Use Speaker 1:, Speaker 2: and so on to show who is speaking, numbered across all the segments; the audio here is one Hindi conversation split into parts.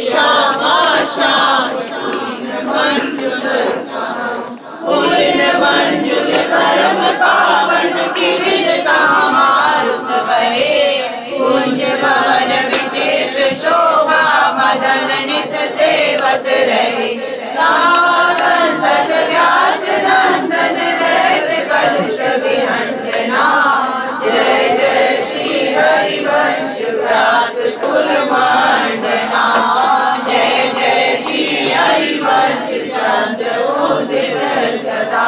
Speaker 1: श्यामा श्याम मंजुल मंजुल परम पावन कीर्ता मारुत बहे कुंज भवन विचित्र शोभा मदन नित सेवत रहे रामा संतत व्यास नंदन रहत कलुष विहंजना जय जय श्री हरिवंश व्यास कुल मंडना जय जय श्री हरिवंश चंद्र उदित सदा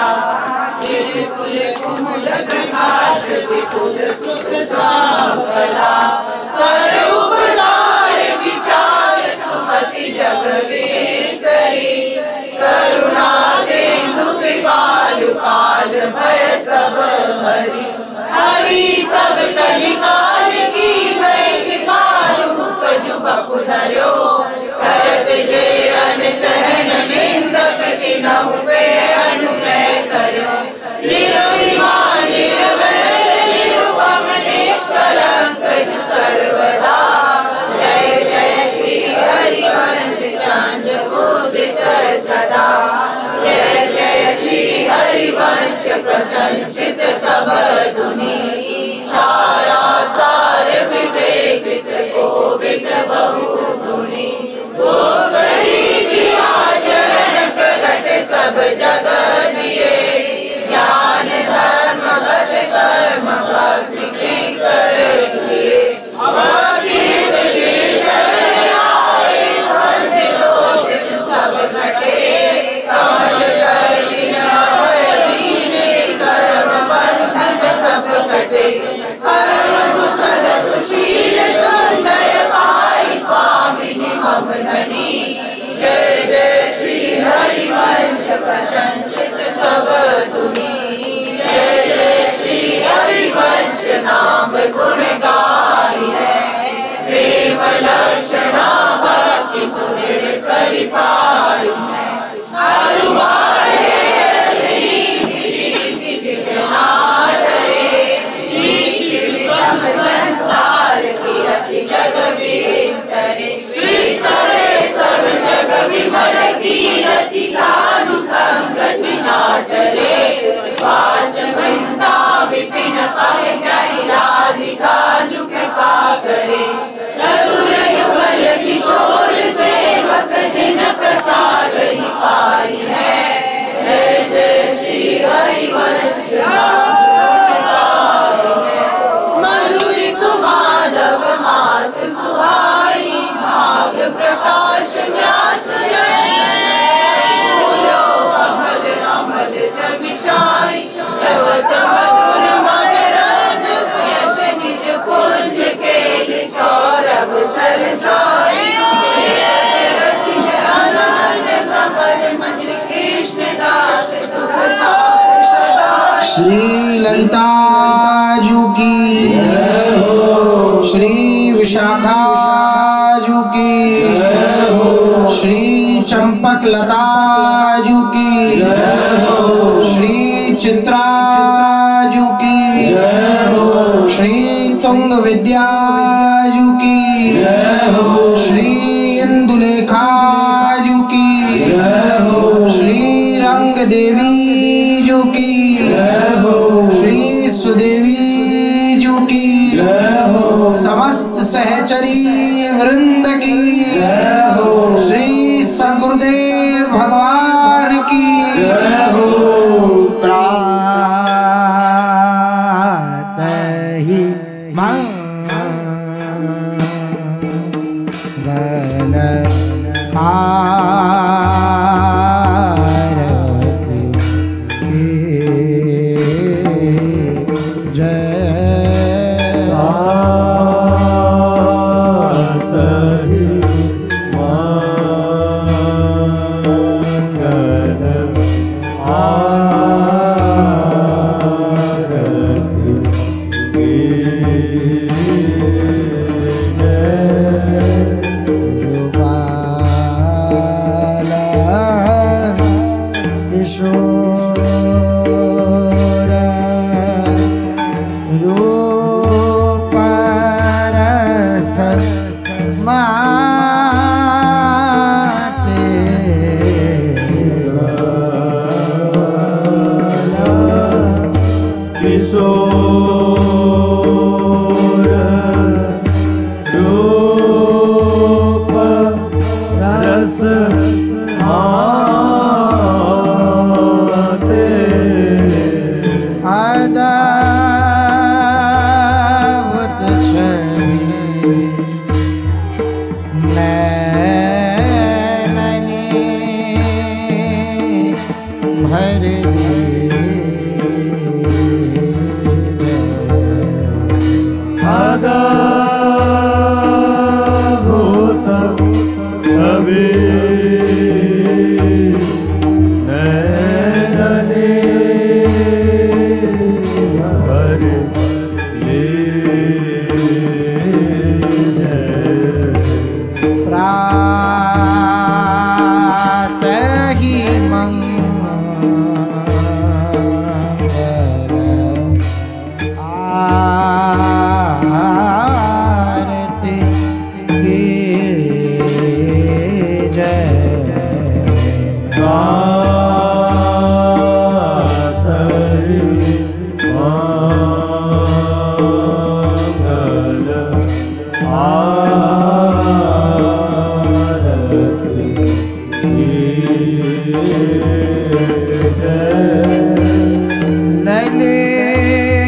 Speaker 1: कुल कुमुद प्रकाश विपुल सुख संपदा पर उपकार विचार सुमति जग विस्तरी करुणा सिंधु कृपालु काल भय सब हरि हरि सब कलिकाल की मैं कृपा रूप जुबपु धर्यो करत जय अनसहन निंदक तिनहु पे अनुग्रह करो निरभिमान निरवैर निरुपम निष्कलंक जु सर्वदा जय जय श्री हरिवंश चंद्र उदित सदा जय जय श्री हरिवंश प्रशंसित सब धुनि सारा सार विवेकित गोविंद बहु धुनि आचरण प्रगट सब जग दिए ज्ञान धर्म व्रत कर्म भक्ति की कर किए अभीत की शरण आए बंद दोष सब घटे कमल कठिन अभय दीने कर्म बंधन सब कटे परम सुसद सुशील सुंदर पाई स्वामी मम धनी जय जय श्री हरिवंश प्रशंसित सब धुनि जय जय श्री हरिवंश नाम गुण गाई है प्रेम लक्षणा भक्ति सुदृढ़ करि पाई है अनुवारे रीति जितना डरे जीति विषम संसार की रति जग विस्तरे विस्तरे सब जग विमल कीरति साधु संगति नाटरे वास वृंदा विपिन पाए प्यारी राधिका जो कृपा करे चतुर युगल किशोर सेवक दिन प्रसाद ही पाई है जय जय श्री हरिवंश मधुरित माधव मास सुहाई भाग प्रकाश व्यास कमल अमल शमिशाई श्रवत मधुर मकरंद सुयश निज कुंज केलि सौरभ सरसाई रसिक आनंद प्रमर मंज कृष्ण दास सुख सार सदा
Speaker 2: श्री ललिता जू की श्री विशाखा जू की श्री चंपक लता जू की श्री चित्रा जू की श्री तुंग विद्या जू की श्री इंदुलेखा जू की श्री रंग देवी जू की श्री सुदेवी जू की समस्त सहचरी वृंद की श्री सद्गुरुदेव भगवान की प्रातः ही मंगल
Speaker 3: जय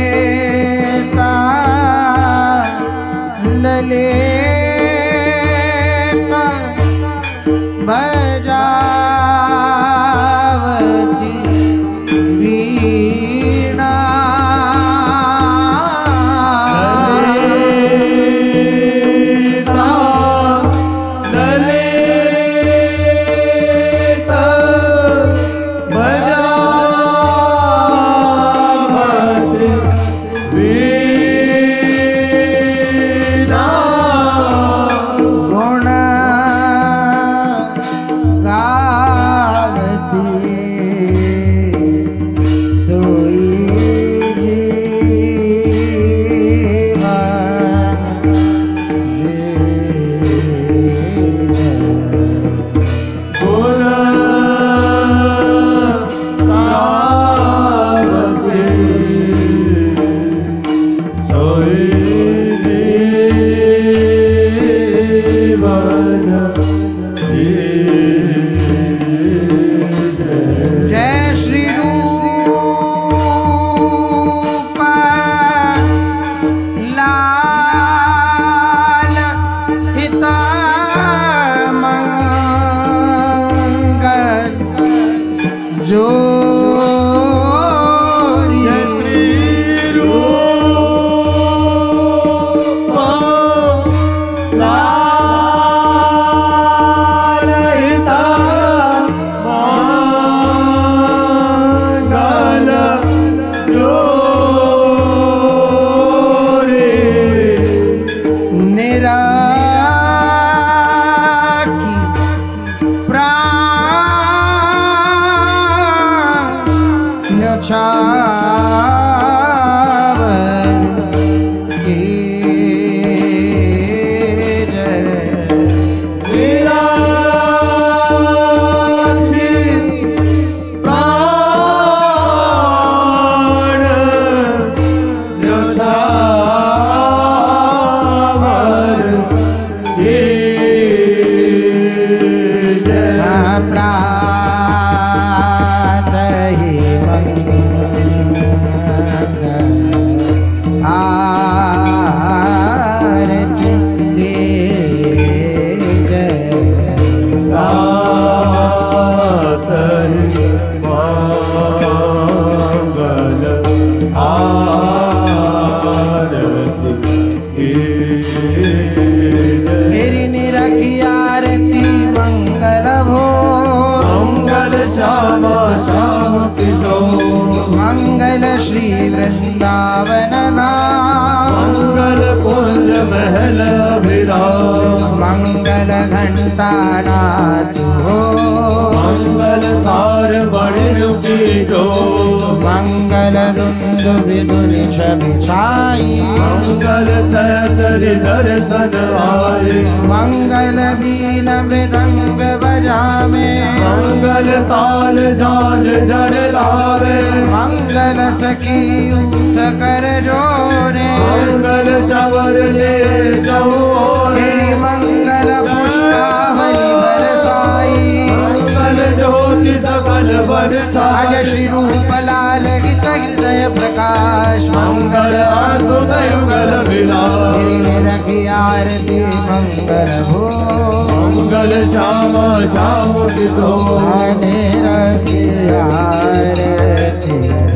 Speaker 2: ललिता ललिता भजावती वीणा मंगल श्री वृंदावन मंगल कुंज महल विराज मंगल घंटा नाच हो मंगल तार बड़े जो मंगल रुंद विदुन छाई मंगल सहचर दर्शन आए मंगल बीन मृदंग बजावे मंगल ताल जाल जर लावे मंगल सखी उठ कर जोरे मंगल चवर ले चौरे मंगल पुष्पावली बरसाई मंगल ज्योति सकल बरसाई श्री रूप लाल हित हृदय प्रकाश मंगल अद्भुत युगल विलास रखी आरती मंगल हो मंगल श्यामा श्याम किशोर रखी आरती